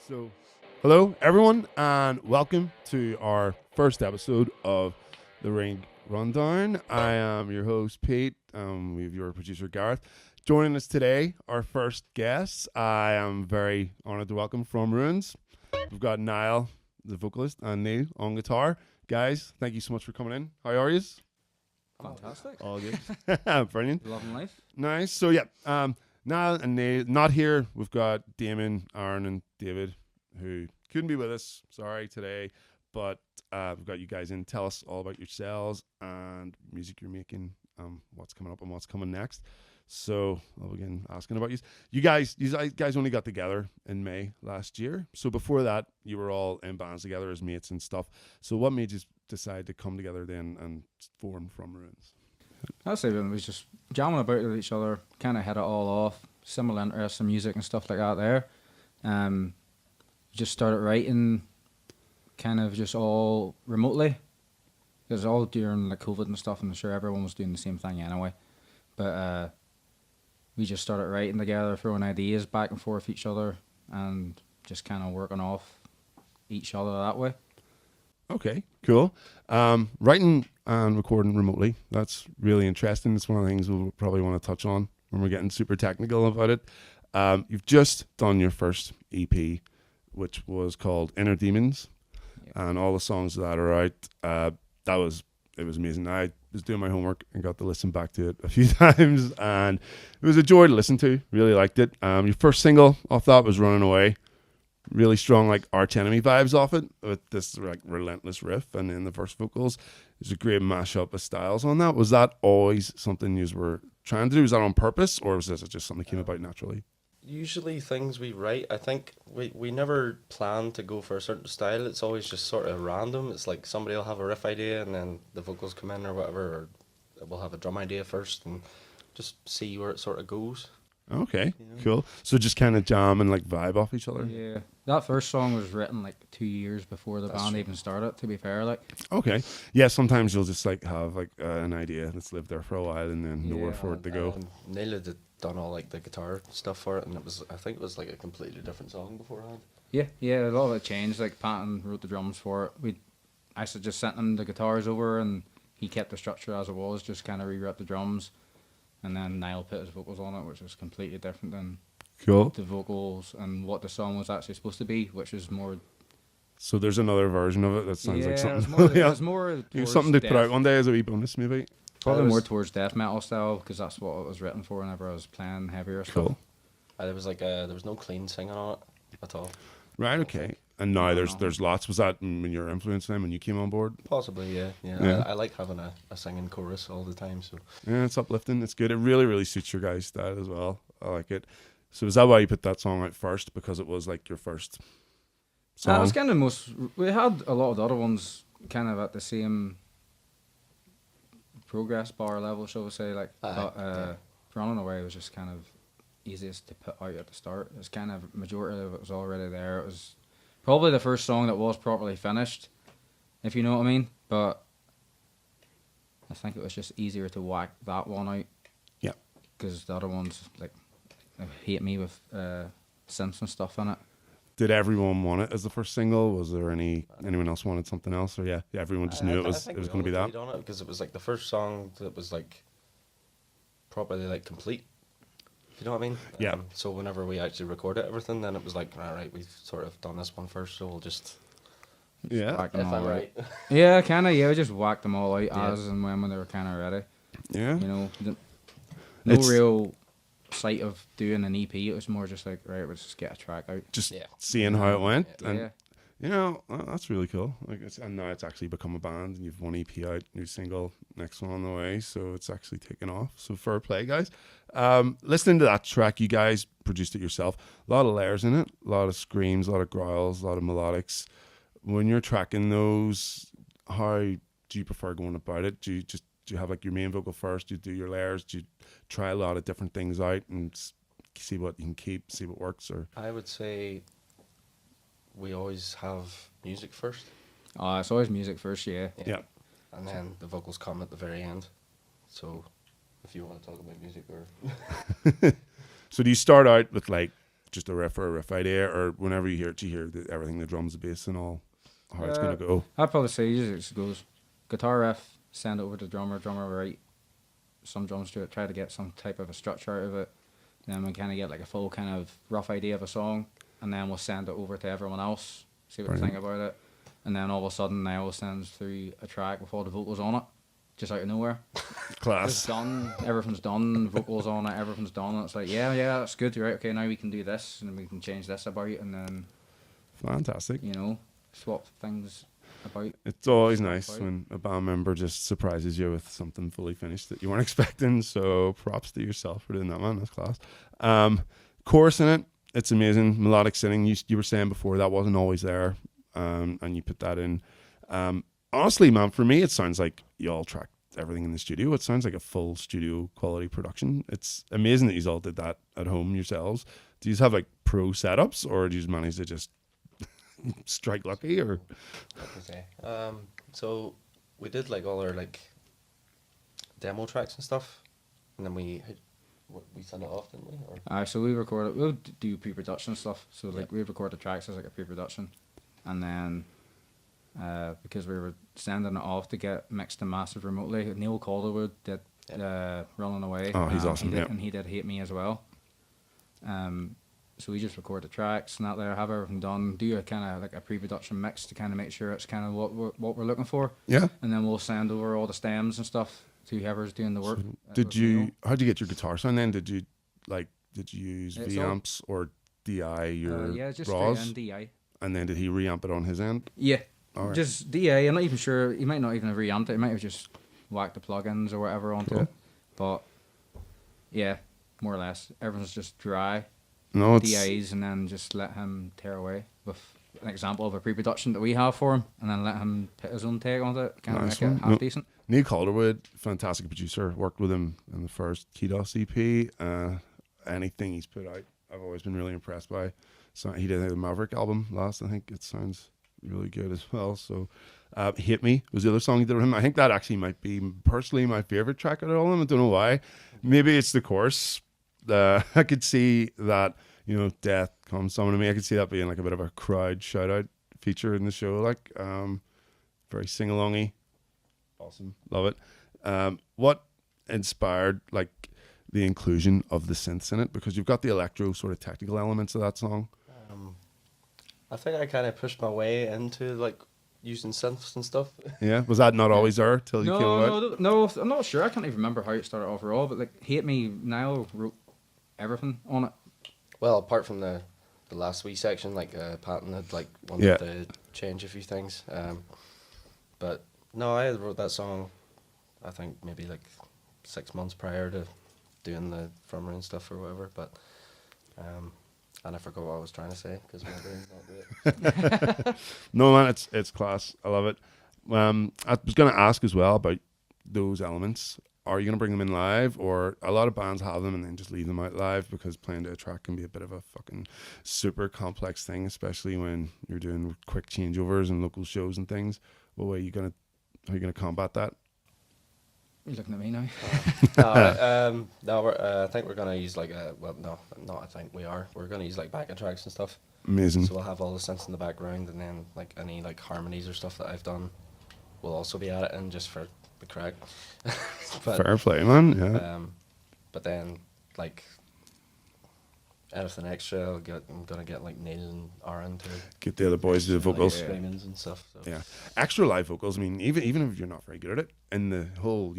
So, hello everyone, and welcome to our first episode of the Ring Rundown. I am your host Pete. We have your producer Gareth. Joining us today, our first guest. I am very honoured to welcome from Ruins. We've got Niall, the vocalist, and Neil on guitar. Guys, thank you so much for coming in. How are you? Fantastic. All good. Brilliant. Loving life. Nice. So yeah, Niall and Neil not here. We've got Damon, Aaron, and David, who couldn't be with us. Sorry today, but we've got you guys in. Tell us all about yourselves and music you're making. What's coming up and what's coming next. So I'll begin asking about you. You guys only got together in May last year. So before that, you were all in bands together as mates and stuff. So what made you decide to come together then and form From Ruins? I'd say we was just jamming about with each other, kind of hit it all off, similar interests in music and stuff like that there. Just started writing kind of just all remotely. It was all during like COVID and stuff, and I'm sure everyone was doing the same thing anyway. But we just started writing together, throwing ideas back and forth each other, and just kind of working off each other that way. Okay, cool. Writing and recording remotely, that's really interesting. It's one of the things we'll probably want to touch on when we're getting super technical about it. You've just done your first EP, which was called Inner Demons, and all the songs that are out. It was amazing. I was doing my homework and got to listen back to it a few times, and it was a joy to listen to. Really liked it. Your first single off that was Running Away. Really strong, like Arch Enemy vibes off it, with this like relentless riff, and then the verse vocals. There's a great mashup of styles on that. Was that always something you were trying to do? Was that on purpose, or was this just something that came about naturally? Usually things we write, I think we never plan to go for a certain style. It's always just sort of random. It's like somebody will have a riff idea and then the vocals come in or whatever, or we'll have a drum idea first and just see where it sort of goes. Okay, cool. So just kind of jam and like vibe off each other? Yeah. That first song was written like 2 years before the band even started, to be fair. Like. Okay. Yeah, sometimes you'll just like have like an idea that's lived there for a while and then nowhere for it to go. Neil had done all like the guitar stuff for it, and I think it was like a completely different song beforehand. Yeah, a lot of it changed. Like Patton wrote the drums for it. I just sent him the guitars over, and he kept the structure as it was, just kind of rewrote the drums. And then Niall put his vocals on it, which was completely different than the vocals and what the song was actually supposed to be, which was more. So there's another version of it that sounds like something. It was more something to put out one day as a wee bonus, maybe. Probably more towards death metal style, because that's what it was written for whenever I was playing heavier stuff. There was no clean singing on it at all. Right. Okay. And now there's lots. Was that when you were influenced them when you came on board? Possibly, yeah. I like having a singing chorus all the time. So yeah, it's uplifting. It's good. It really, really suits your guys' style as well. I like it. So is that why you put that song out first? Because it was like your first song? It was kind of we had a lot of the other ones kind of at the same progress bar level, shall we say. Like, Running Away was just kind of easiest to put out at the start. It was kind of, majority of it was already there. It was probably the first song that was properly finished, if you know what I mean. But I think it was just easier to whack that one out. Yeah. Because the other ones, like, hate me with synths and stuff in it. Did everyone want it as the first single? Was there anyone else wanted something else? Or yeah, everyone just knew it was going to be that? On it because it was like the first song that was like properly like complete. You know what I mean? Yeah. So whenever we actually recorded everything, then it was like, all right, we've sort of done this one first, so we'll just whack them if all I'm out. right. Yeah, kind of. Yeah, we just whacked them all out as and when they were kind of ready. Yeah. You know, no real sight of doing an EP. It was more just like, right, let's just get a track out. Just seeing how it went. Yeah. And you know, that's really cool. Like, and now it's actually become a band, and you've one EP out, new single, next one on the way, so it's actually taken off. So fair play, guys. Listening to that track, you guys produced it yourself. A lot of layers in it, a lot of screams, a lot of growls, a lot of melodics. When you're tracking those, how do you prefer going about it? Do you have like your main vocal first? Do you do your layers? Do you try a lot of different things out and see what you can keep, see what works? Or I would say we always have music first. It's always music first, yeah. Yeah. And then the vocals come at the very end. So if you want to talk about music or So do you start out with like just a riff or a riff idea, or whenever you hear it, you hear everything, the drums, the bass, and all how it's gonna go? I'd probably say usually it just goes guitar riff, send it over to drummer will write some drums to it, try to get some type of a structure out of it. Then we kind of get like a full kind of rough idea of a song, and then we'll send it over to everyone else, see what they think about it. And then all of a sudden, Niall sends through a track with all the vocals on it, just out of nowhere. Class. It's done, everything's done, vocals on it, everything's done. And it's like, yeah, that's good, right? Okay, now we can do this, and we can change this about, and then, Fantastic. you know, swap things about. It's always nice when a band member just surprises you with something fully finished that you weren't expecting. So props to yourself for doing that, man. That's class. Chorus in it, it's amazing. Melodic singing. You were saying before that wasn't always there, and you put that in. Honestly, man, for me, it sounds like you all tracked everything in the studio. It sounds like a full studio quality production. It's amazing that you all did that at home yourselves. Do you have like pro setups, or do you manage to just strike lucky, or? What to say? So we did like all our like demo tracks and stuff, and then we sent it off, didn't we? Or? So we'll do pre-production stuff. So like we record the tracks as like a pre-production, and then because we were sending it off to get mixed and mastered remotely, Neil Calderwood did Running Away. Oh, he's awesome. And he did Hate Me as well. So we just record the tracks and that there, have everything done, do a kind of like a pre-production mix to kind of make sure it's kind of what we're looking for. Yeah. And then we'll send over all the stems and stuff to whoever's doing the work. How'd you get your guitar sound then? Did you use V-amps or DI your just raws? straight in DI. And then did he reamp it on his end? Yeah. All right. Just DI. I'm not even sure. He might not even have reamped it. He might have just whacked the plugins or whatever onto it. But yeah, more or less, everything's just dry. No, it's DIs, and then just let him tear away with an example of a pre-production that we have for him, and then let him put his own take on it, kind of make it half decent. Neil Calderwood, fantastic producer. Worked with him in the first Kidos EP. Anything he's put out, I've always been really impressed by. So he did the Maverick album last. I think it sounds really good as well. So Hate Me was the other song he did with him. I think that actually might be personally my favorite track out of all of them. I don't know why. Maybe it's the chorus. I could see that, death comes summoning me. I could see that being like a bit of a crowd shout out feature in the show, like very sing-alongy. Awesome. Love it. What inspired like the inclusion of the synths in it? Because you've got the electro sort of technical elements of that song. I think I kind of pushed my way into like using synths and stuff. Yeah, was that not always there till you came out? No, I'm not sure. I can't even remember how it started off at all. But like, Hate Me, Niall wrote everything on it. Well, apart from the last wee section, like Patton had like wanted to change a few things. But no, I wrote that song, I think maybe like 6 months prior to doing the firmware and stuff or whatever. But and I forgot what I was trying to say because my brain's not good. No, man, it's class. I love it. I was going to ask as well about those elements. Are you going to bring them in live, or a lot of bands have them and then just leave them out live because playing to a track can be a bit of a fucking super complex thing, especially when you're doing quick changeovers and local shows and things. How are you going to combat that? You're looking at me now. I think we're gonna use like I think we are. We're gonna use like backing tracks and stuff. Amazing. So we'll have all the synths in the background, and then like any like harmonies or stuff that I've done, will also be added in just for the crack. Fair play, man. Yeah. But then like anything extra, I'm gonna get like Neil and Aaron to get the other boys to do the vocals, like, screamings and stuff. So. Yeah, extra live vocals. I mean, even if you're not very good at it, in the whole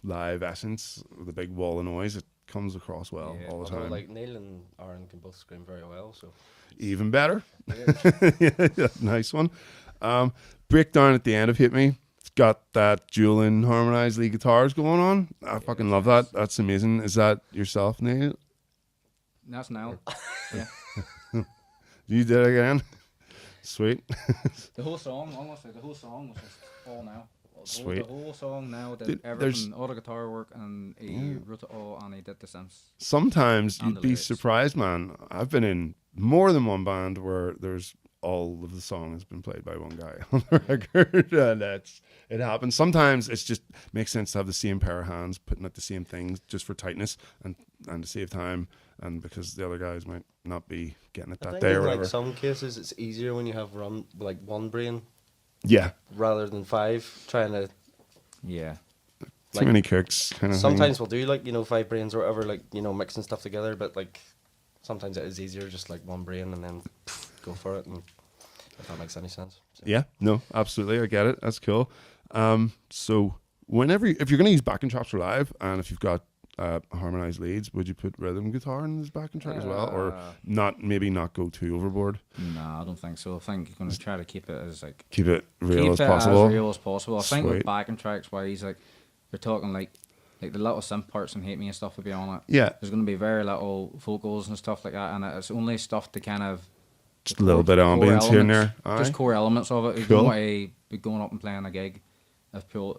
live essence, the big wall of noise, it comes across well all the time. Like Neil and Aaron can both scream very well, so even better. Yeah, nice one. Breakdown at the end of Hit Me. It's got that dueling harmonized lead guitars going on. I fucking love that. That's amazing. Is that yourself, Neil? That's Niall. Yeah. You did it again. Sweet. The whole song, honestly, the whole song was just all Niall. Sweet. The whole song now did Dude, everything, all the guitar work, and he wrote it all, and he did the synths. Sometimes And you'd the be lyrics. surprised, man. I've been in more than one band where there's all of the song has been played by one guy on the record, and it happens. Sometimes it's just makes sense to have the same pair of hands putting out the same things just for tightness and to save time, and because the other guys might not be getting it I that think day or in whatever. like some cases it's easier when you have like one brain Yeah, rather than 5 trying to. Yeah. too Like, many cooks kind of Sometimes we'll do like 5 brains or whatever, like mixing stuff together, but like sometimes it is easier just like one brain and then go for it, and if that makes any sense. So. Yeah, no, absolutely, I get it. That's cool. So whenever if you're going to use backing tracks for live, and if you've got harmonized leads, would you put rhythm guitar in this backing track as well, or not? Maybe not go too overboard. No, I don't think so. I think you're going to try to keep it as like Keep it real as keep it possible. as real as possible. I think with Sweet. backing tracks wise, like you're talking like the little synth parts and Hate Me and stuff will be on it. Yeah, There's going to be very little vocals and stuff like that, and it's only stuff to kind of just a little bit of core ambience here and elements, there. just Aye. core elements of it. You Cool. don't want to be going up and playing a gig of pure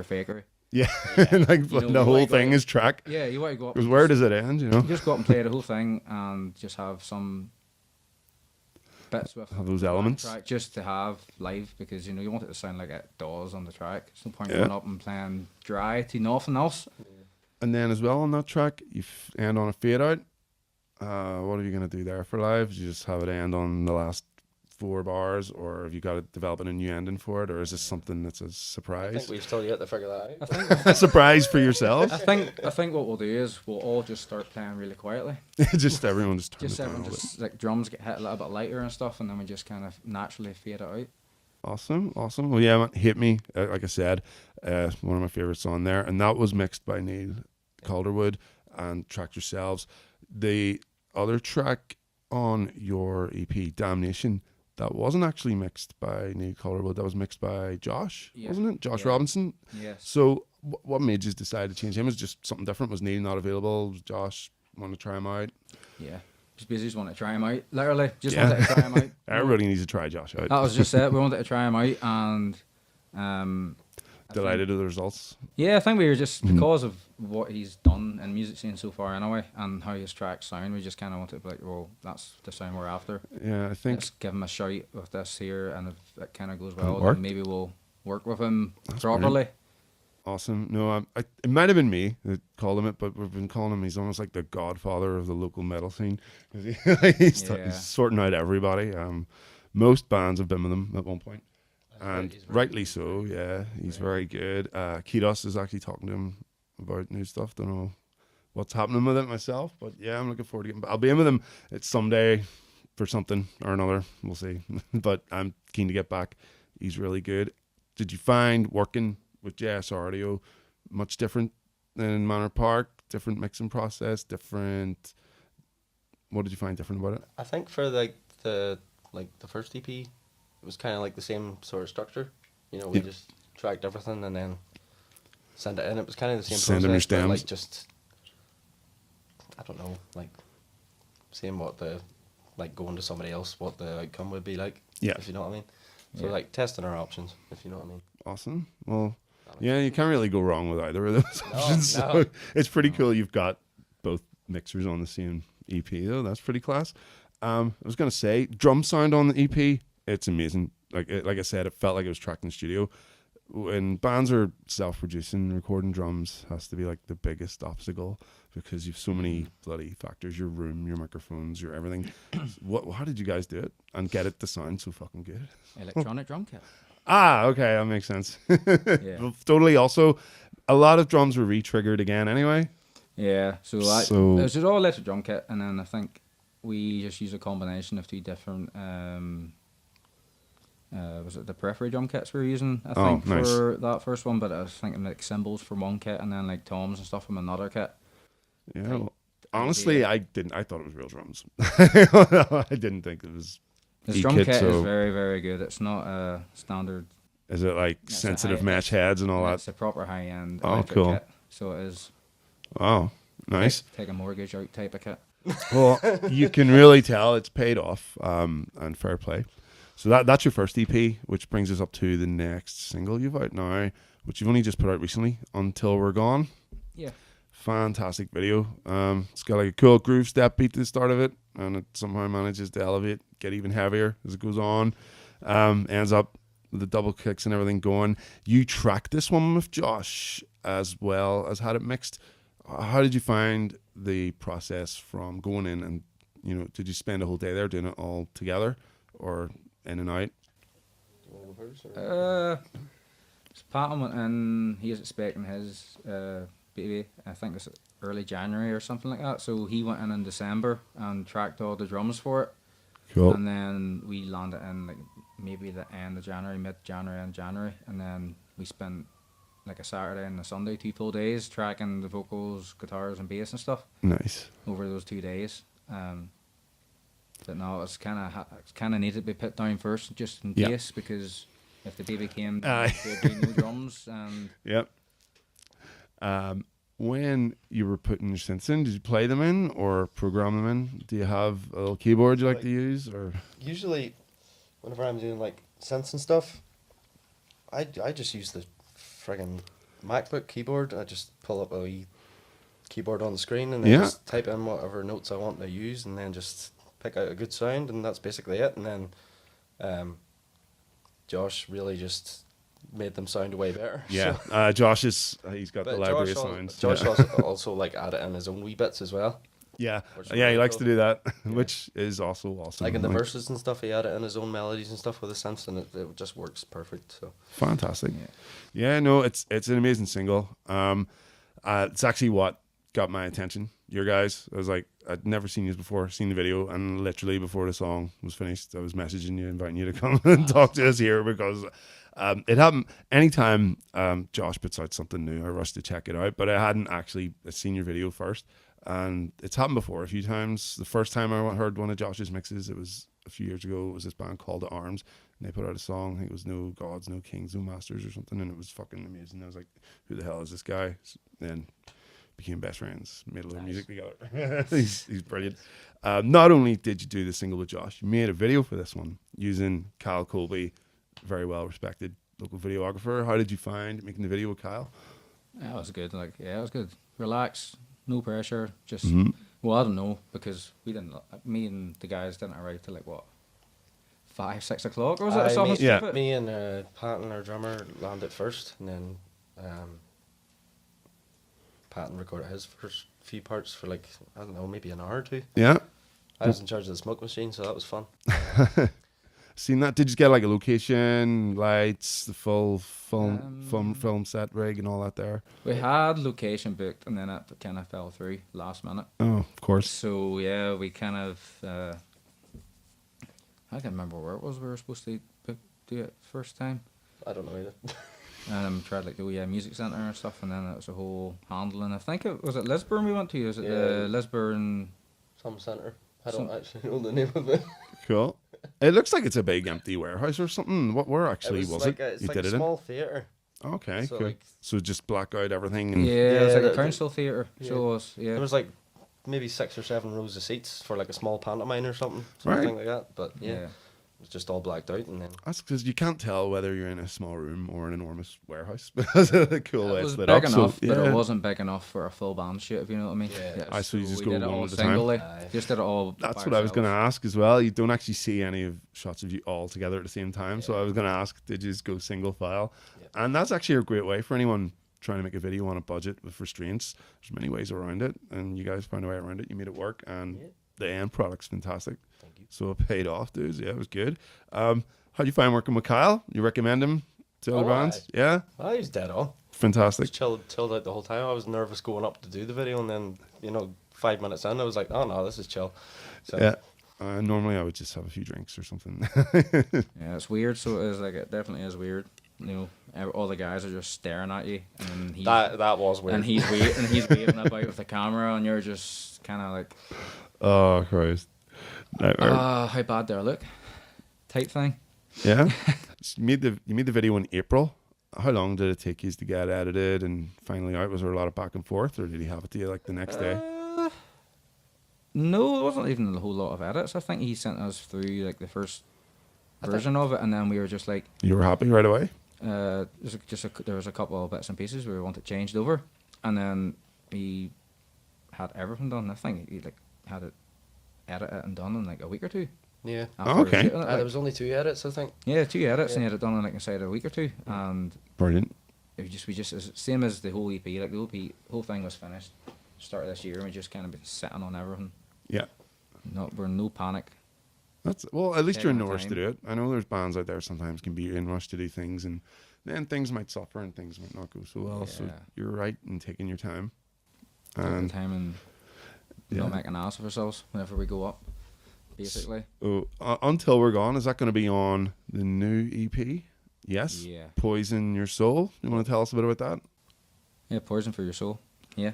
fakery. Yeah, like You know, the you whole like thing that- is track. Yeah, you want to go up. Because and where just- does it end? You know, you just go up and play the whole thing and just have some bits with have those the elements. track just to have live, because you want it to sound like it does on the track. There's no point Yeah. going up and playing dry to nothing else. And then as well on that track, you end on a fade out. What are you going to do there for live? Do you just have it end on the last 4 bars, or have you got to develop a new ending for it, or is this something that's a I think surprise? we've still yet to figure that I out. think A surprise for yourself? I think what we'll do is we'll all just start playing really quietly. Just everyone just turn Just it down a everyone little bit. just like drums get hit a little bit lighter and stuff, and then we just kind of naturally fade it out. Awesome. Well, yeah, man, Hit Me, like I said, one of my favorites on there, and that was mixed by Neil Calderwood and tracked yourselves. The other track on your EP, Damnation, that wasn't actually mixed by Neil Calderwood. That was mixed by Josh, Yeah. wasn't it? Josh Yeah. Robinson. Yes. So, what made you decide to change him? Was it just something different? Was Neil not available? Was Josh want to try him out? Yeah. Just basically just wanted to try him out. Literally, just Yeah. wanted to try him out. Everybody needs to try Josh out. That was just it. We wanted to try him out, and I think- Delighted with the results. Yeah, I think we were just Mhm. because of what he's done in music scene so far, anyway, and how his tracks sound. We just kind of wanted to be like, well, that's the sound we're after. Yeah, I think Let's give him a shout with this here, and if it kind of goes It'll well, work. then maybe we'll work with him That's properly. awesome. No, it might have been me that called him it, but we've been calling him. He's almost like the godfather of the local metal scene. 'Cause he's Yeah. sorting out everybody. Most bands have been with him at one point, and He's very rightly good. so. Yeah, he's very good. Kidos is actually talking to him about new stuff. Don't know what's happening with it myself, but yeah, I'm looking forward to getting. I'll be in with him. It's someday for something or another. We'll see. But I'm keen to get back. He's really good. Did you find working with JSR Audio much different than Manor Park? Different mixing process? Different. What did you find different about it? I think for the first EP, it was kind of like the same sort of structure. We Yeah. just tracked everything and then sent it in. It was kind of the same Send them your process, but stems. like just I don't know, like seeing what going to somebody else, what the outcome would be like. Yeah. If you know what I mean. So Yeah. like testing our options, if you know what I mean. Awesome. Well, That makes yeah, you can't really go wrong with either of those options. no. So it's pretty cool. You've got both mixers on the same EP, though. That's pretty class. I was gonna say, drum sound on the EP, it's amazing. Like I said, it felt like it was tracked in the studio. When bands are self-producing, recording drums has to be like the biggest obstacle because you've so many bloody factors: your room, your microphones, your everything. How did you guys do it and get it to sound so fucking good? Electronic drum kit. Ah, okay, that makes sense. Yeah. Totally. Also, a lot of drums were re-triggered again anyway. Yeah, so it was just all electric drum kit, and then I think we just use a combination of 2 different. Was it the periphery drum kits we were using? I Oh, think nice. for that first one, but I was thinking like cymbals from one kit, and then like toms and stuff from another kit. Yeah. Right. Well, honestly, I didn't. I thought it was real drums. I didn't think it was. This E drum kit, kit so- is very, very good. It's not a standard. Is it like It's a sensitive high- mesh heads and all It's that? a proper high end Oh, electric cool. kit. So it is Oh, nice. take a mortgage out type of kit. Well, you can really tell it's paid off, and fair play. So that's your first EP, which brings us up to the next single you've out now, which you've only just put out recently, Until We're Gone. Yeah. Fantastic video. It's got like a cool groove step beat to the start of it, and it somehow manages to elevate get even heavier as it goes on. Ends up with the double kicks and everything going. You tracked this one with Josh as well as had it mixed. How did you find the process from going in and, you know, did you spend a whole day there doing it all together or in and out? Patton went in, he was expecting his baby, I think it was early January or something like that, so he went in December and tracked all the drums for it. Cool. And then we landed in like maybe the end of January, mid-January and January, and then we spent like a Saturday and a Sunday, 2 full days tracking the vocals, guitars and bass and stuff. Nice. Over those 2 days. But no, it's kind of needed to be put down first, just in case, because if the baby came, there'd be no drums. And yep. When you were putting your synths in, did you play them in or program them in? Do you have a little keyboard you like to use, or? Usually, whenever I'm doing like synths and stuff, I just use the friggin' MacBook keyboard. I just pull up a wee keyboard on the screen and then just type in whatever notes I want to use, and then just pick out a good sound, and that's basically it. And then Josh really just made them sound way better. Yeah, so. Josh he's got the library of sounds. Josh also like added in his own wee bits as well. Yeah, Really he likes cool. to do that, which is also awesome. Like in the verses and stuff, he added in his own melodies and stuff with the synths, and it just works perfect. So fantastic. Yeah, no, it's an amazing single. It's actually what got my attention. Your guys, I was like, I'd never seen you before, seen the video, and literally before the song was finished, I was messaging you, inviting you to come and talk to us here, because it happened anytime Josh puts out something new, I rush to check it out, but I hadn't actually seen your video first, and it's happened before a few times. The first time I heard one of Josh's mixes, it was a few years ago. It was this band called The Arms, and they put out a song, I think it was No Gods, No Kings, No Masters or something, and it was fucking amazing. I was like, who the hell is this guy? Then became best friends, made a little music together. he's brilliant. Not only did you do the single with Josh, you made a video for this one using Kyle Colby, very well respected local videographer. How did you find making the video with Kyle? yeah, it was good. Like, yeah, it was good. Relax, no pressure. Just well, I don't know, because me and the guys didn't arrive till like what, 5, 6 o'clock, or was it? Or something stupid? Me and Patton, our drummer, landed first, and then Patton recorded his first few parts for like, I don't know, maybe an hour or two. Yeah. I was in charge of the smoke machine, so that was fun. Seen that? Did you get like a location, lights, the full film set rig and all that there? We had location booked, and then it kind of fell through last minute. Oh, of course. So yeah, we kind of I can't remember where it was we were supposed to do it first time. I don't know either. And tried like the music centre and stuff, and then it was a whole handling. I think it was Lisburn we went to. Was it the Lisburn? Some centre. I don't actually know the name of it. Cool. It looks like it's a big empty warehouse or something. Where actually was it? It's You like did a it in? small theatre. Okay, So, cool. like- So just black out everything. And Yeah, it was like a the- council theatre. yeah. So it was, yeah. There was like maybe 6 or 7 rows of seats for like a small pantomime or something Right. like that. But yeah, Yeah. it was just all blacked out, and then That's because you can't tell whether you're in a small room or an enormous warehouse because of the cool way It it's was split big up. enough, So, but yeah. it wasn't big enough for a full band shoot, if you know what I mean. Yeah. I so you just we go did it one all at a time. singly. Aye. Just did it all. That's by what I was going to ourselves. ask as well. You don't actually see any of shots of you all together at the same time. So I was going to ask, did you just go single file? Yeah. And that's actually a great way for anyone trying to make a video on a budget with restraints. There's many ways around it, and you guys found a way around it. You made it work, and Yeah. the end product's fantastic. Thank you. So it paid off, dudes. Yeah, it was good. How'd you find working with Kyle? You recommend him to other Oh, bands? Yeah, I was dead on. fantastic. Just chilled out the whole time. I was nervous going up to do the video, and then 5 minutes in, I was like, oh no, this is chill. So Yeah. Normally I would just have a few drinks or something. Yeah, it's weird. So it is like it definitely is weird. All the guys are just staring at you, and he's that was weird. and he's waving about with the camera, and you're just kind of like, Oh Christ! Nightmare. how bad do I look? Type thing. Yeah. You made the video in April. How long did it take you to get edited and finally out? Was there a lot of back and forth, or did he have it to you like the next day? No, it wasn't even a whole lot of edits. I think he sent us through like the first version of it, and then we were just like, You were happy right away. there was a couple of bits and pieces we wanted changed over, and then he had everything done. I think he like had it edited and done in like a week or two. Yeah. after Okay. shooting it, There like. was only 2 edits, I think. Yeah, 2 edits, and Yeah. you had it done in like inside a week or two, and Brilliant. we just same as the whole EP. Like the whole thing was finished start of this year, and we just kind of been sitting on everything. Yeah. We're in no panic. That's well. At least you're in Taking no our rush to time. do it. I know there's bands out there sometimes can be in rush to do things, and then things might suffer and things might not go so well. So Yeah. you're right in taking your time. Taking And time and yeah. not making an ass of ourselves whenever we go up. Basically, Until We're Gone, is that going to be on the new EP? Yes. Yeah. Poison Your Soul. You want to tell us a bit about that? yeah, Poison for Your Soul. Yeah,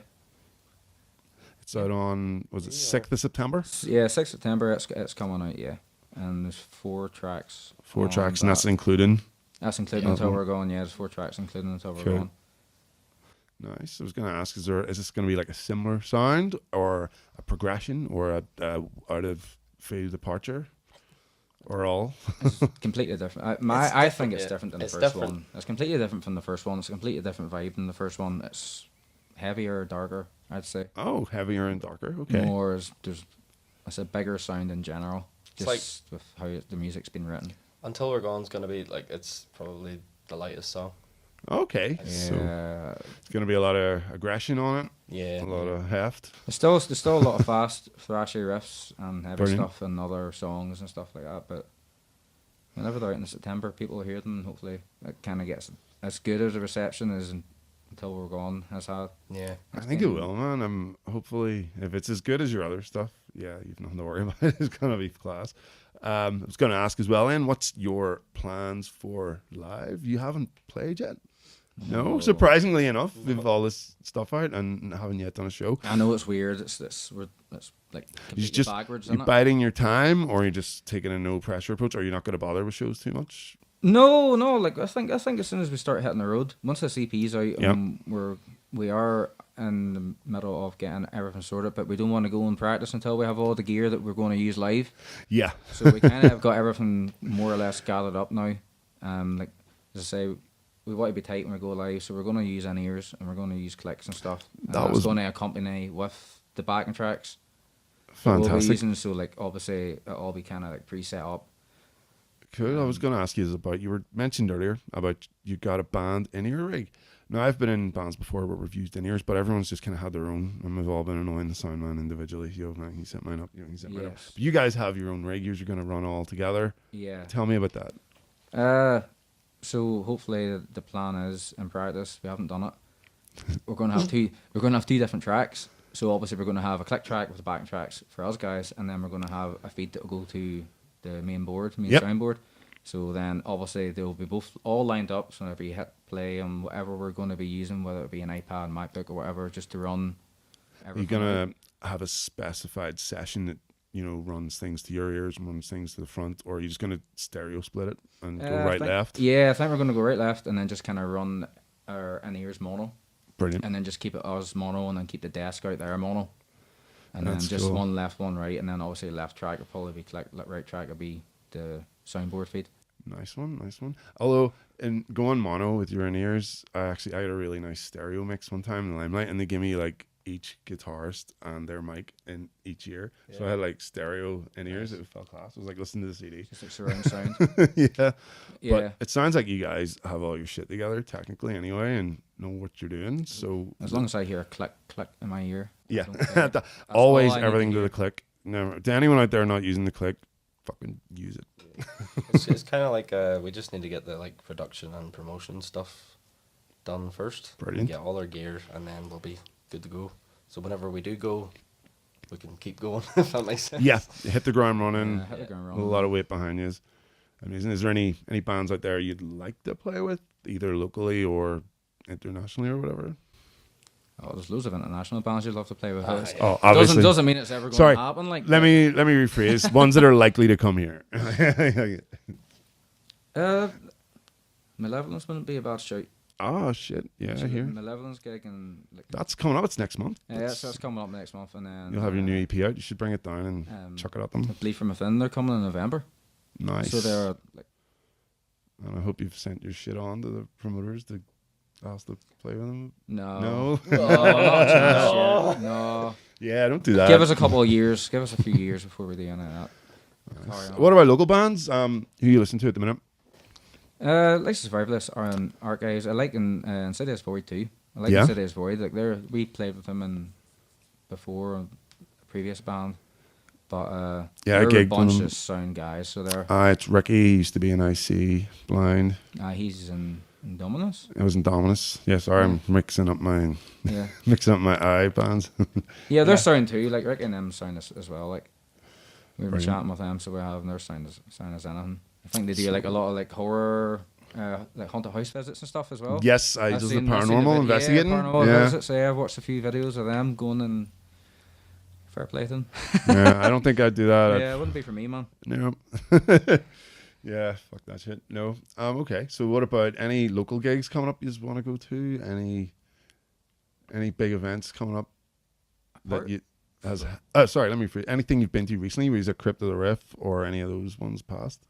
It's out on, was it 6th of September? Yeah, 6th September. It's coming out. Yeah, and there's 4 tracks. 4 on tracks, and that's that. including. That's including Until We're Gone. Yeah, there's 4 tracks including Until We're Cool. Gone. Nice. I was going to ask, is this going to be like a similar sound or a progression or a out of field departure or all? It's completely different. I think it's different than the It's first different. one. It's completely different from the first one. It's a completely different vibe than the first one. It's heavier, darker, I'd say. Oh, heavier and darker. Okay. More, it's a bigger sound in general, It's just with how the music's been written. Until We're Gone's gonna be like, it's probably the lightest song. Okay. So Yeah, it's going to be a lot of aggression on it, Yeah. a lot of heft. there's still a lot of fast, thrashy riffs and heavy Brilliant. stuff and other songs and stuff like that. But whenever they're out in September, people will hear them. Hopefully, it kind of gets as good as a reception as Until We're Gone has had. Yeah. I think it will, man. Hopefully, if it's as good as your other stuff, yeah, you've nothing to worry about. It's going to be class. I was going to ask as well, Ian, what's your plans for live? You haven't played yet? No, surprisingly enough, with all this stuff out and haven't yet done a show. I know it's weird. It's like You completely backwards, you isn't it? biding your time, or you just taking a no pressure approach, or you're not going to bother with shows too much? No. Like I think as soon as we start hitting the road, once the CP's out, Yep. we are in the middle of getting everything sorted, but we don't want to go and practice until we have all the gear that we're going to use live. Yeah, So we kind of have got everything more or less gathered up now. Like as I say, we want to be tight when we go live, so we're going to use in-ears and we're going to use clicks and stuff. And That that's was- going to accompany with the backing tracks that we'll be fantastic. using. So like obviously it'll all be kind of like pre-set up. Cool. I was going to ask you about, you were mentioned earlier about you got a band in-ear rig. Now, I've been in bands before where we've used in-ears, but everyone's just kind of had their own, and we've all been annoying the sound man individually. Yo, man, he set mine up, he set mine up. Yes. But you guys have your own rig, you're going to run all together. Yeah. Tell me about that. So hopefully the plan is in practice. We haven't done it. We're going to have two. We're going to have 2 different tracks. So obviously we're going to have a click track with the backing tracks for us guys, and then we're going to have a feed that will go to the main Yep. soundboard. So then obviously they'll be both all lined up. So whenever you hit play on whatever we're going to be using, whether it be an iPad, MacBook, or whatever, just to run. You're everything going out. to have a specified session that, runs things to your ears and runs things to the front, or are you just going to stereo split it and go I right, think- left? Yeah, I think we're going to go right, left, and then just kind of run our in-ears mono. Brilliant. And then just keep it us mono, and then keep the desk out there mono. And That's then just cool. one left, one right, and then obviously left track will probably be click, right track will be the soundboard feed. Nice one, nice one. Although, in going mono with your in-ears, I had a really nice stereo mix one time in the Limelight, and they give me like each guitarist and their mic in each ear. So I had like stereo in-ears. It felt class. It was like listening to the CD. Just like surround sound. Yeah. Yeah. But it sounds like you guys have all your shit together technically anyway and know what you're doing. So As long as I hear a click in my ear. I yeah, don't care. That's always all I need everything to to hear. the click. Never to anyone out there not using the click, fucking use it. It's kind of like we just need to get the like production and promotion stuff done first. Brilliant. Get all our gear, and then we'll be good to go. So whenever we do go, we can keep going. If that makes sense. Yeah, hit the ground running. Hit the ground A running. lot of weight behind you is amazing. Is there any bands out there you'd like to play with, either locally or internationally or whatever? Oh, there's loads of international bands you'd love to play with. Ah, us. yeah. Oh, obviously. Doesn't mean it's ever going Sorry. to happen. Like Let me rephrase. Ones that are likely to come here. Malevolence wouldn't be a bad shout. Oh shit! Yeah, I hear. Malevolence gig and like, That's coming up. It's next month. yeah, so that's coming up next month, and then You'll have your new EP out. You should bring it down and chuck it at them. Bleed from Within. They're coming in November, Nice. so they're like, And I hope you've sent your shit on to the promoters to ask to play with them. no, No. Oh, not a chance yet. No. Yeah, don't do that. Give us a couple of years. Give us a few years before we do any of that. carry on. What about local bands? Who you listen to at the minute? Like Survivalists are art guys. I like Insidious Void too. I like Yeah? Insidious Void. Like we played with them before a previous band, but Yeah, I they're a gigged with bunch them. of sound guys. So they're It's Ricky. He used to be in IC Blind. he's in Dominus. I was in Dominus. Yeah, sorry, I'm mixing up my Yeah, eye bands. yeah, they're sound too. Like Rick and them sound as well. Like we were Brilliant. chatting with them, so we're having their sound as anything. I think they do like a lot of like horror, like haunted house visits and stuff as well. Yes, I does the I've seen paranormal investigating. Yeah, paranormal Yeah. visits. Yeah, I've watched a few videos of them going and fair play to them. Yeah, I don't think I'd do that. Yeah, it wouldn't be for me, man. No. Yeah, fuck that shit. No. Okay. So what about any local gigs coming up you just want to go to? Any big events coming up that Apart- you sorry, let me anything you've been to recently, was it Crypt of the Riff or any of those ones past?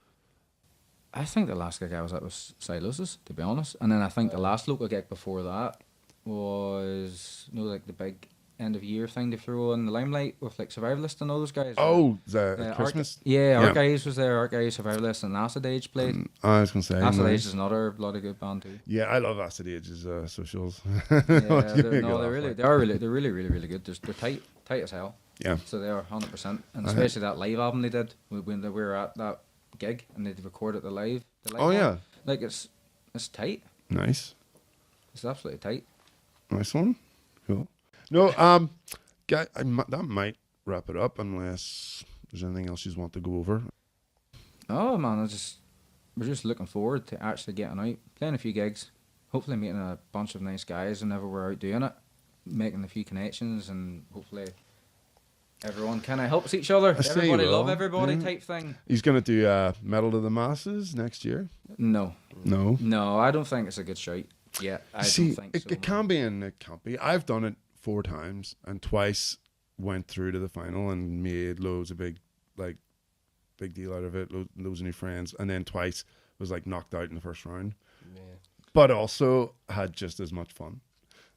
I think the last gig I was at was Silosis, to be honest. And then I think the last local gig before that was like the big end of year thing they threw in the Limelight with like Survivalist and all those guys. Oh, the Art- Christmas? yeah, Yeah. Art Guys was there. Art Guys, Survivalist, and Acid Age played. I was gonna say Acid nice. Age is another bloody good band too. Yeah, I love Acid Age's socials. Yeah, Give me a they're good laugh, really, like. they're really good. They're tight as hell. Yeah. So they are 100%, and I- especially that live album they did when we were at that gig and they recorded the live. Oh one. yeah. Like it's tight. Nice. It's absolutely tight. Nice one. Cool. No, guy, that might wrap it up unless there's anything else you want to go over. Oh man, we're just looking forward to actually getting out, playing a few gigs, hopefully meeting a bunch of nice guys whenever we're out doing it, making a few connections, and hopefully everyone kind of helps each other. I say Everybody you love will, everybody yeah. type thing. He's gonna do Metal to the Masses next year. No, No. I don't think it's a good shout. Yeah, I See, don't think so. it can be and it can't be. I've done it 4 times and twice went through to the final and made loads of big deal out of it. Loads of new friends, and then twice was like knocked out in the first round. Yeah. But also had just as much fun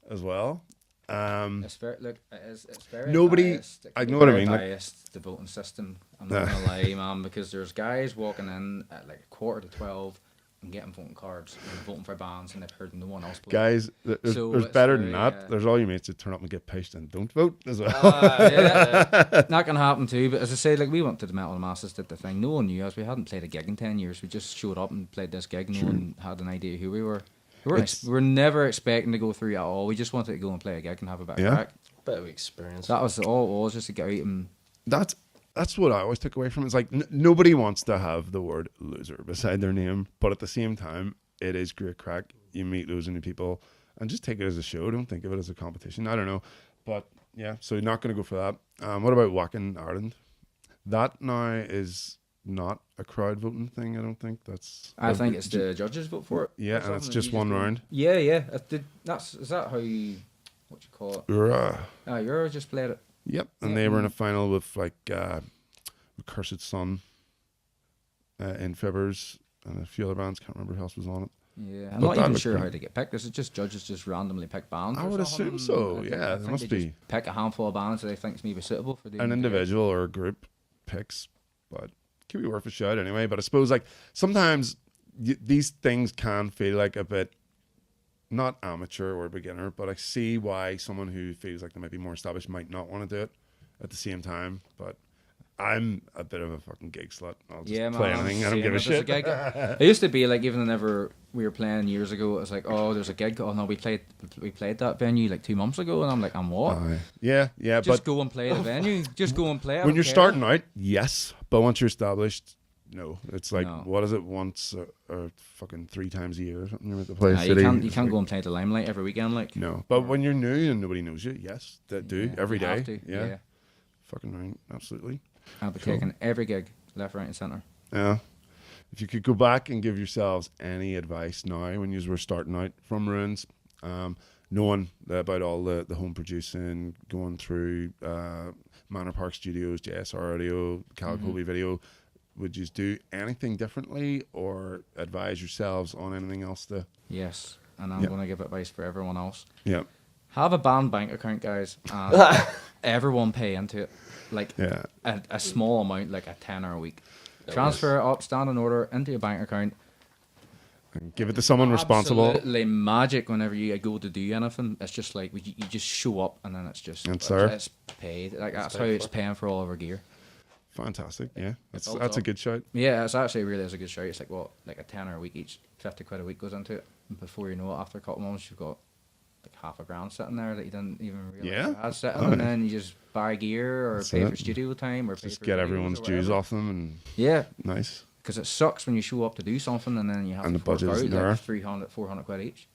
as well. It's very, it's very Nobody- biased. It I can know be what I very mean, like- biased, the voting system. I'm not gonna lie, man, because there's guys walking in at like 11:45 and getting voting cards and voting for bands, and they've heard no one else. Guys, there's, So there's it's better very, than that. There's all your mates that turn up and get pushed and don't vote as well. Yeah, not gonna happen too. But as I say, like we went to the Metal Masses, did the thing. No one knew us. We hadn't played a gig in 10 years. We just showed up and played this gig. No one had an idea who we were. We were never expecting to go through at all. We just wanted to go and play a gig and have a bit of Yeah. crack. Bit of experience. That was all it was, just to get out and That's what I always took away from it. It's like nobody wants to have the word loser beside their name, but at the same time, it is great crack. You meet loads of new people and just take it as a show. Don't think of it as a competition. I don't know. But yeah, so you're not going to go for that. What about Wacken Ireland? That now is not a crowd voting thing, I don't think. I think it's the judges vote for it. Yeah, or and it's something, just you one go- round. Yeah. Is that how you, what you call it? Hurrah. Euro just played it. Yep, and Yeah. they were in a final with Cursed Sun in Fibbers and a few other bands. Can't remember who else was on it. Yeah, I'm But not that even looked sure good. how they get picked. Is it just judges just randomly pick bands? I or would something? assume so, I think- yeah, I there think must they be. just pick a handful of bands that they think maybe suitable for the An individual or a group picks, but could be worth a shout anyway. But I suppose like sometimes these things can feel like a bit not amateur or beginner, but I see why someone who feels like they might be more established might not want to do it at the same time. But I'm a bit of a fucking gig slut. I'll just play anything. I don't give a shit. It used to be like even whenever we were playing years ago, it was like, oh, there's a gig. Oh no, we played that venue like 2 months ago, and I'm like, I'm what? Yeah, Just but go and play the venue. Just go and play. I when don't you're care. starting out, yes, but once you're established, no. It's like No. what is it? Once or fucking 3 times a year or something. You're at the place. Nah, you can't go and play the Limelight every weekend, like. No, but when you're new and nobody knows you, yes, that do every you day. have to, Yeah, fucking right, absolutely. I'll be Cool. taking every gig, left, right, and centre. Yeah. If you could go back and give yourselves any advice now when you were starting out from Ruins, knowing about all the home producing, going through Manor Park Studios, JSR Audio, Calicobi Video, would you do anything differently or advise yourselves on anything else to? Yes, and I'm Yeah. going to give advice for everyone else. Yeah. Have a band bank account, guys, and everyone pay into it, like Yeah. a small amount, like a tenner a week. That Transfer it up, stand an order into your bank account. And give it to someone responsible. Absolutely magic whenever you go to do anything. It's just like you just show up and then it's just And serve. it's paid. Like that's paid how it's for. paying for all of our gear. Fantastic. Yeah. builds That's a up. good shout. Yeah, it's actually really is a good shout. It's like like a tenner a week each, 50 quid a week goes into it. And before you know it, after a couple months, you've got like $5,000 sitting there that you didn't even realize Yeah. you had sitting, Aye. and then you just buy gear or That's pay it. for studio time or pay Just for get videos everyone's or dues whatever. off them and Yeah, nice. because it sucks when you show up to do something and then you have And to the fork budget out isn't there. like 300, 400 quid each,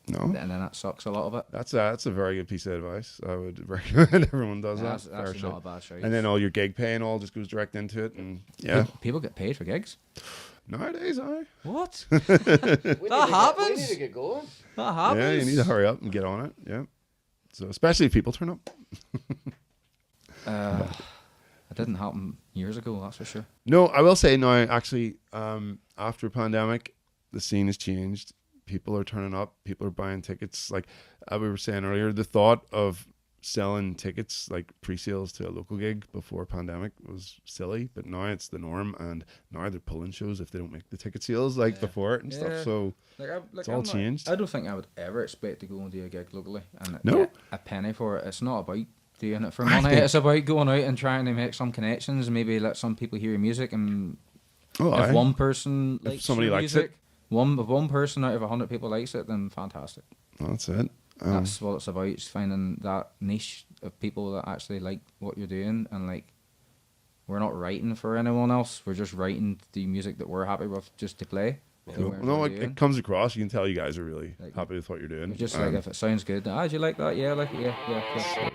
No. and then that sucks a lot of it. That's a very good piece of advice. I would recommend everyone does That's that. Fair actually shout. not a bad shout. And then all your gig pay and all just goes direct into it. And yeah, People get paid for gigs. nowadays, What? We That We happens? need to get going. That happens. yeah, you need to hurry up and get on it. Yeah. So especially if people turn up. It didn't happen years ago, that's for sure. No, I will say now. Actually, after pandemic, the scene has changed. People are turning up. People are buying tickets. Like we were saying earlier, the thought of selling tickets like pre-sales to a local gig before pandemic was silly, but now it's the norm, and now they're pulling shows if they don't make the ticket sales like before it and Yeah. stuff. So It's all changed. I don't think I would ever expect to go and do a gig locally and No. get a penny for it. It's not about doing it for I money. think- It's about going out and trying to make some connections, maybe let some people hear your music, and oh, if aye. one person If likes somebody your likes music, if one person out of 100 people likes it, then fantastic. That's it. That's what it's about. It's finding that niche of people that actually like what you're doing, and like we're not writing for anyone else. We're just writing the music that we're happy with, just to play. Cool. Whatever No, we're it doing. comes across. You can tell you guys are really Like, happy with what you're doing. Just like if it sounds good, do you like that? Yeah, I like it. Yeah. Let's go.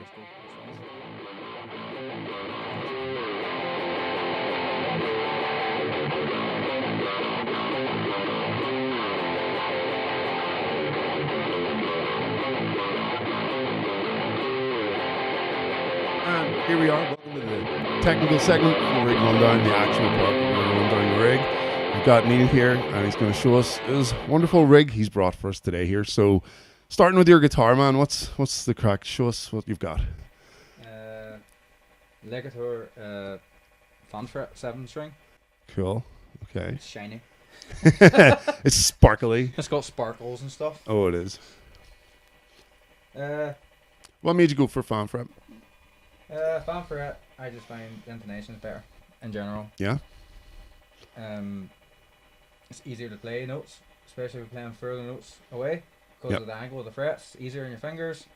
And here we are. Welcome to the technical segment of the rig rundown, the actual part where we run down the rig. We've got Neil here, and he's going to show us his wonderful rig he's brought for us today here. So, starting with your guitar, man, what's the crack? Show us what you've got. Legator Fanfret 7-string. Cool. Okay. It's shiny. It's sparkly. It's got sparkles and stuff. Oh, it is. Uh, What made you go for fanfret? Fanfret, I just find the intonations better in general. Yeah. It's easier to play notes, especially if you're playing further notes away because Yep. of the angle of the frets. Easier in your fingers,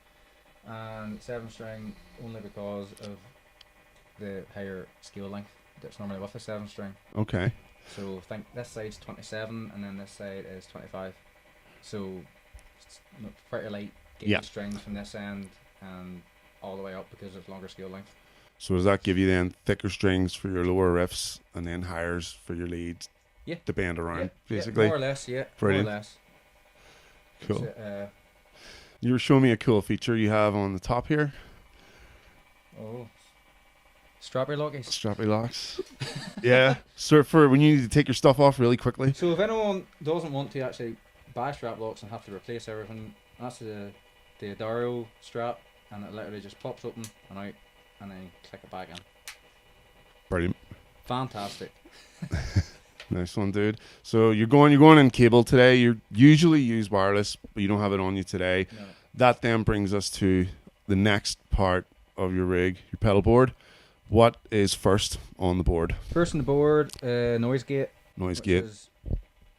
and 7-string only because of the higher scale length that's normally with a 7-string. Okay. So think this side's 27 and then this side is 25. So it's pretty light gauge Yeah. strings from this end and all the way up because of longer scale length. So does that give you then thicker strings for your lower riffs and then highers for your leads? Yeah. To bend Yeah, around, yeah, basically. more or less, yeah. Brilliant. More or less. Cool. It's, You were showing me a cool feature you have on the top here. strawberry lockies. Strappy locks. Yeah. So for when you need to take your stuff off really quickly. So if anyone doesn't want to actually buy strap locks and have to replace everything, that's the Dario strap, and it literally just pops open and out, and then you click it back in. Brilliant. Fantastic. Nice one, dude. So you're going in cable today. You usually use wireless, but you don't have it on you today. No. That then brings us to the next part of your rig, your pedal board. What is first on the board? First on the board, noise gate. Noise which gate. is-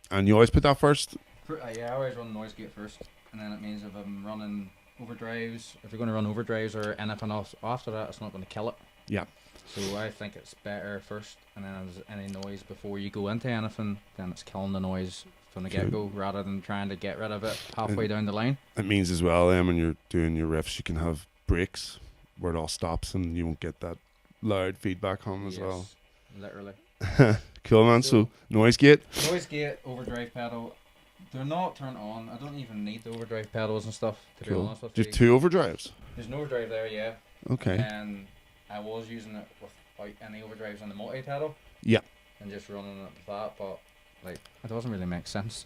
And you always put that first? yeah, I always run noise gate first, and then it means if I'm running overdrives, if you're going to run overdrives or anything else after that, it's not going to kill it. Yeah. So I think it's better first, and then if there's any noise before you go into anything, then it's killing the noise from the Cool. get-go rather than trying to get rid of it halfway down the line. It means as well then when you're doing your riffs, you can have breaks where it all stops and you won't get that loud feedback hum as well. Literally. Cool, man. So noise gate. Noise gate, overdrive pedal. They're not turned on. I don't even need the overdrive pedals and stuff, to be Cool. honest with you. Just two overdrives. There's no overdrive there, yeah. Okay. And I was using it without any overdrives on the multi-pedal. Yeah. And just running it with that, but like it doesn't really make sense.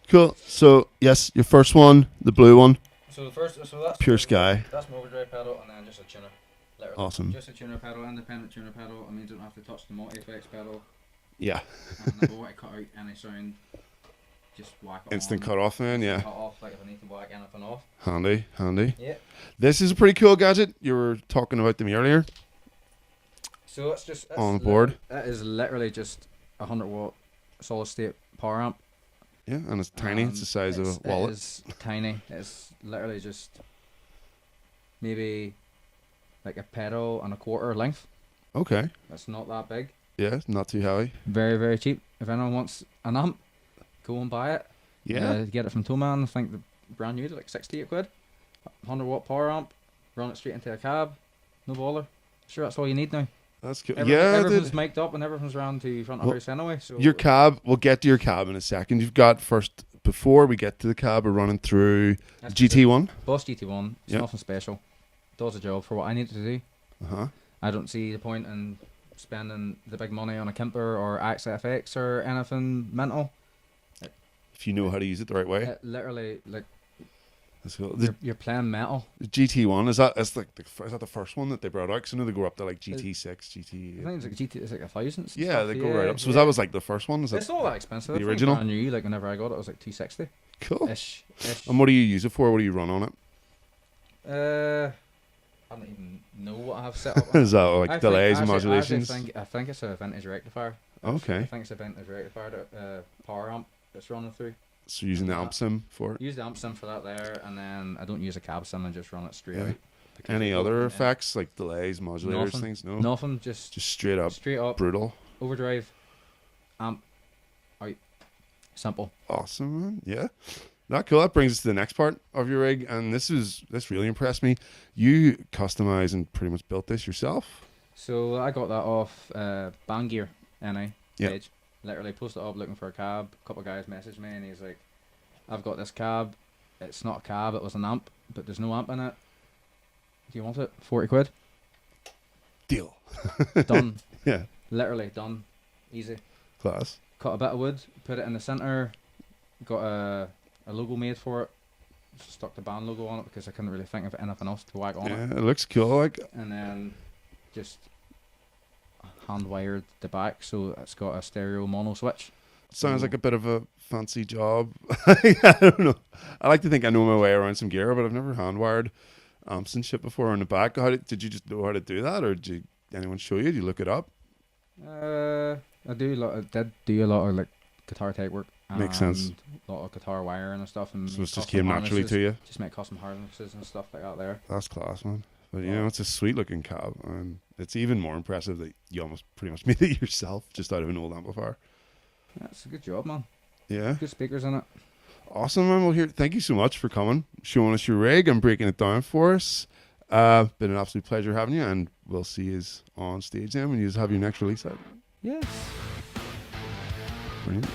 Cool. So yes, your first one, the blue one. So the first, so that's Pure my sky. overdrive- That's my overdrive pedal, and then just a tuner. Literally. Awesome. Just a tuner pedal, independent tuner pedal. I mean, don't have to touch the multi-effects pedal. Yeah. And if I want to cut out any sound, just whack it Instant on. cut off then, Instant yeah. Cut off, like if I need to whack anything off. Handy, handy. Yeah. This is a pretty cool gadget. You were talking about them earlier. So it's just it's On board. That is literally just a 100-watt solid state power amp. Yeah, and it's tiny. It's the size of a wallet. It is tiny. It's literally just maybe like a pedal and a quarter length. Okay. It's not that big. Yeah, not too heavy. Very, very cheap. If anyone wants an amp, go and buy it. Yeah. Get it from Toman. I think the brand new, like 68 quid. 100-watt power amp. Run it straight into a cab. No bother. Sure, that's all you need now. That's cool. Everything's mic'd up and everything's round to front of house anyway. So Your cab, we'll get to your cab in a second. You've got first, before we get to the cab, we're running through that's GT1. Boss GT1. It's Yep. nothing special. Does a job for what I need to do. Uh-huh. I don't see the point in spending the big money on a Kemper or Axe FX or anything mental. If you know how to use it the right way. It literally, like, That's cool. The you're playing metal. GT1, is that the first one that they brought out? 'Cause I know they go up to like GT6, I GT... think it's like GT. It's like 1,000. Yeah, they go right up. So that was like the first one? Is It's that not that expensive. the I think original? brand new, like whenever I got it, it was like 260 cool? ish. And what do you use it for? What do you run on it? I don't even know what I have set up. Is that like I delays think, and actually, modulations? I think it's a vintage rectifier. Okay. I think it's a vintage rectifier power amp that's running through. So using the amp sim for it? Use the amp sim for that there, and then I don't use a cab sim and just run it straight Yeah. out. because Any it other don't- effects like delays, modulators, Nothing. things? No. Nothing, just Just straight up brutal. overdrive, amp, out, simple. Awesome, man. Yeah. That cool. That brings us to the next part of your rig, and this really impressed me. You customized and pretty much built this yourself. So I got that off Band Gear NI Yeah. page. Literally posted up looking for a cab. A couple of guys messaged me and he's like, I've got this cab. It's not a cab, it was an amp, but there's no amp in it. Do you want it? 40 quid. Deal. Done. Yeah. Literally done. Easy. Class. Cut a bit of wood, put it in the centre, got a logo made for it. Just stuck the band logo on it because I couldn't really think of anything else to whack on Yeah, it. it looks cool. Like, And then just hand wired the back so it's got a stereo mono switch. sounds like a bit of a fancy job. I don't know. I like to think I know my way around some gear, but I've never hand wired amps and shit before on the back. Did you just know how to do that, or did anyone show you? Did you look it up? I did do a lot of like guitar type work. Makes sense. A lot of guitar wiring and stuff. And So it just custom came naturally harnesses. to you. Just make custom harnesses and stuff like that there. That's class, man. But you Yeah. know, it's a sweet looking cab, and it's even more impressive that you almost pretty much made it yourself just out of an old amplifier. That's a good job, man. Yeah. Good speakers in it. Awesome, man. Well, here, thank you so much for coming, showing us your rig and breaking it down for us. Been an absolute pleasure having you, and we'll see you on stage then when you have your next release out. Yes. Brilliant.